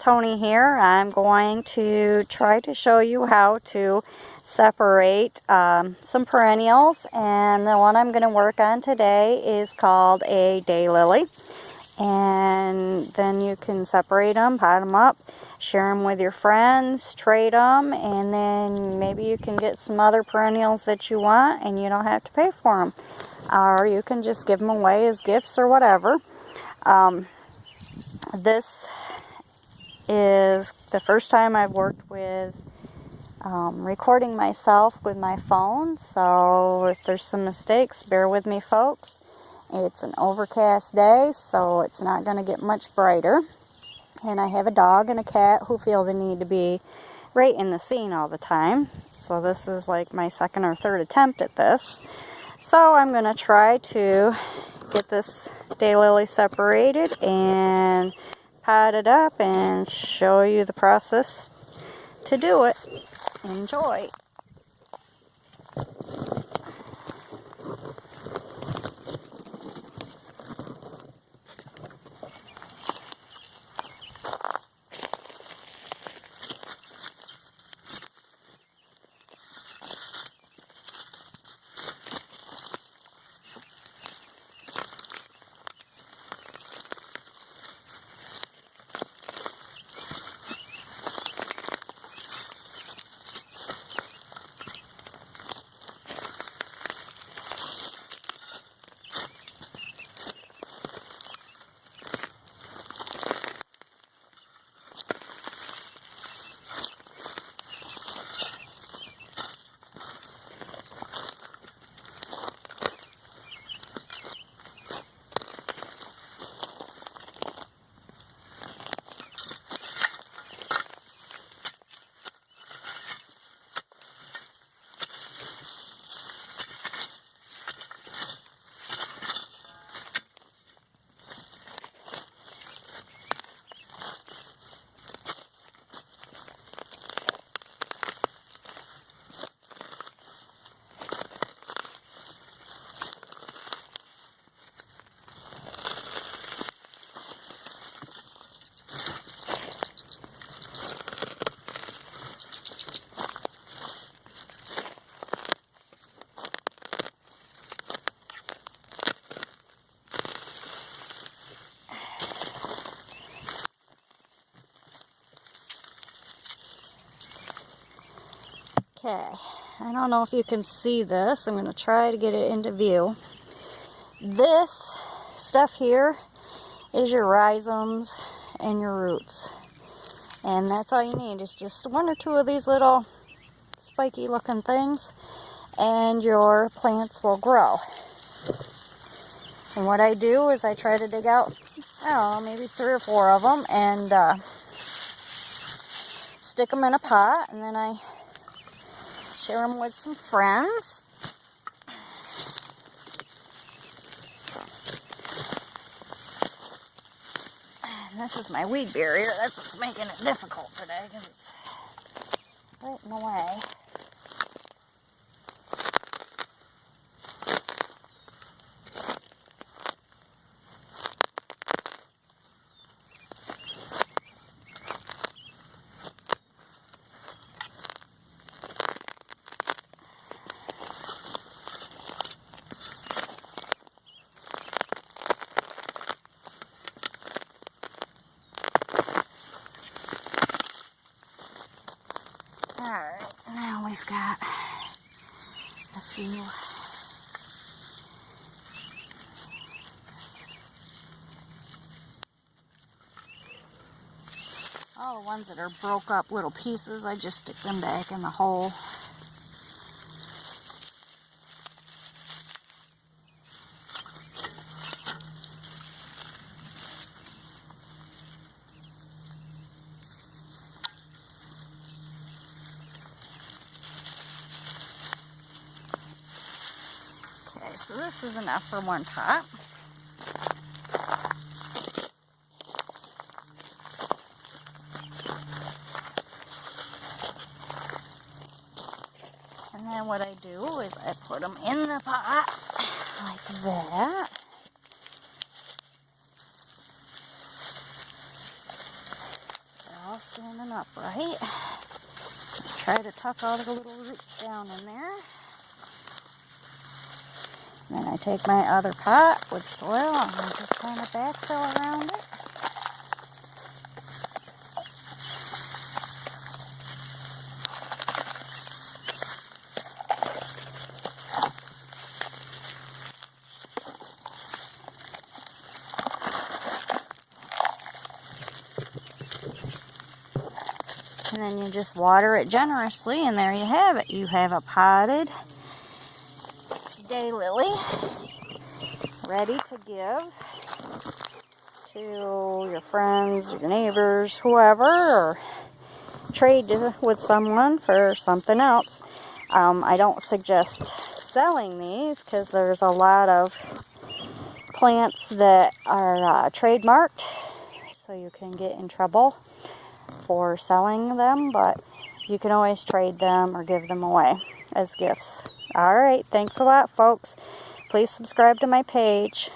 Tony here. I'm going to try to show you how to separate some perennials, and the one I'm going to work on today is called a daylily. And then you can separate them, pot them up, share them with your friends, trade them, and then maybe you can get some other perennials that you want and you don't have to pay for them. Or you can just give them away as gifts or whatever. This is the first time I've worked with recording myself with my phone, so if there's some mistakes, bear with me, folks. It's an overcast day, so it's not going to get much brighter. And I have a dog and a cat who feel the need to be right in the scene all the time. So this is like my second or third attempt at this. So I'm going to try to get this daylily separated and pot it up and show you the process to do it. Enjoy. Okay, I don't know if you can see this. I'm going to try to get it into view. This stuff here is your rhizomes and your roots. And that's all you need, is just one or two of these little spiky looking things, and your plants will grow. And what I do is I try to dig out, I don't know, maybe 3 or 4 of them, and stick them in a pot, and then I share them with some friends. And this is my weed barrier. That's what's making it difficult today, because it's right in the way. Alright, now we've got a few. All the ones that are broke up little pieces, I just stick them back in the hole. Okay, so this is enough for one pot. And then what I do is I put them in the pot like that. all standing upright. Try to tuck all the little roots down in there. Then I take my other pot with soil and I just kind of backfill around it. And then you just water it generously, and there you have it. You have a potted daylily ready to give to your friends, your neighbors, whoever, or trade with someone for something else. I don't suggest selling these because there's a lot of plants that are trademarked, so you can get in trouble for selling them, but you can always trade them or give them away as gifts. Alright, thanks a lot, folks. Please subscribe to my page.